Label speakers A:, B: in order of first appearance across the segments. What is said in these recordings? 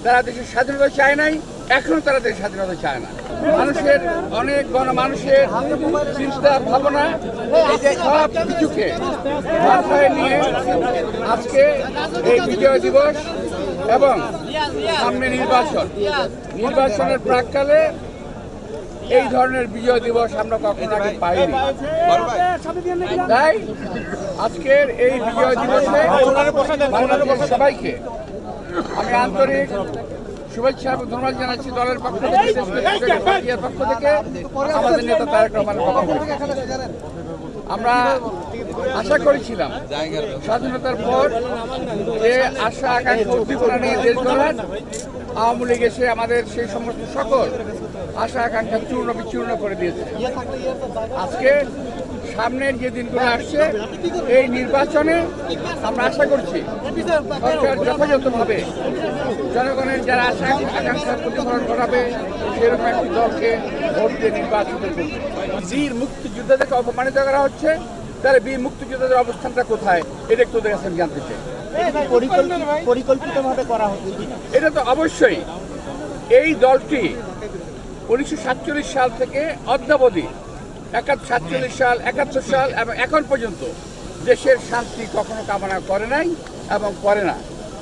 A: তারা দেশের স্বাধীনতা চায় নাই, এখনো তারা দেশের স্বাধীনতা চায় না। মানুষের অনেক গণমানুষের চিন্তা ভাবনা এই যে সব কিছুকে মাথায় নিয়ে আজকে এই বিজয় দিবস এবং সামনে নির্বাচনের প্রাককালে এই ধরনের বিজয় দিবস আমরা কখনো আগে পাইনি। তাই আজকের এই বিজয় দিবসে বাংলাদেশের সবাইকে আমি আন্তরিক শুভেচ্ছা এবং ধন্যবাদ জানাচ্ছি। দলের পক্ষ থেকে, পার্টির পক্ষ থেকে, আমাদের নেতা তারেক রহমানের পক্ষ থেকে। আমরা আশা করেছিলাম স্বাধীনতার পর যে আশা আকাঙ্ক্ষা উদ্দীপনা নিয়ে দেশ গড়ার, আওয়ামী লীগ এসে আমাদের সেই সমস্ত সকল আশা আকাঙ্ক্ষা চূর্ণ বিচূর্ণ করে দিয়েছে। আজকে সামনের যে দিনগুলো আসছে এই নির্বাচনে আমরা আশা করছি সরকার যথাযথভাবে জনগণের যারা আশা আকাঙ্ক্ষার প্রতিফলন ঘটাবে সেরকম একটি দলকে ভোট দিয়ে নির্বাচিত করবে। বীর মুক্তিযোদ্ধাদেরকে অপমানিত করা হচ্ছে, তাহলে বীর মুক্তিযোদ্ধাদের অবস্থানটা কোথায় এটা একটু ওদের কাছে জানতে চাই।
B: পরিকল্পিতভাবে করা হচ্ছে
A: এটা তো অবশ্যই এই দলটি 1947 সাল থেকে অদ্যাবধি 47 সাল 71 সাল এবং এখন পর্যন্ত দেশের শান্তি কখনো কামনা করে নাই এবং করে না।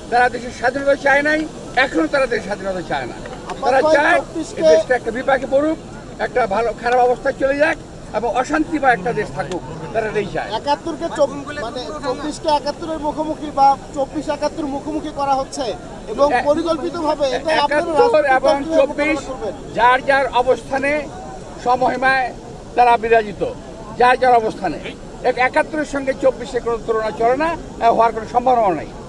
A: তারা দেশের স্বাধীনতা চায় নাই, এখনো তারা দেশের স্বাধীনতা চায় না। তারা চায় এই দেশটা একটা বিপাকে পড়ুক, একটা ভালো খারাপ অবস্থায় চলে যাক এবং অশান্তিময় একটা দেশ থাকুক, তারা এই চায়।
B: 71কে 24কে 71-এর মুখোমুখি বা 24-71 মুখোমুখি করা হচ্ছে এবং পরিকল্পিতভাবে
A: 71 এবং 24 যার যার অবস্থানে সমহিমায় তারা বিরাজিত, যার যার অবস্থানে। 71-এর সঙ্গে 24-এর কোনো তুলনা চলে না, হওয়ার কোনো সম্ভাবনা নেই।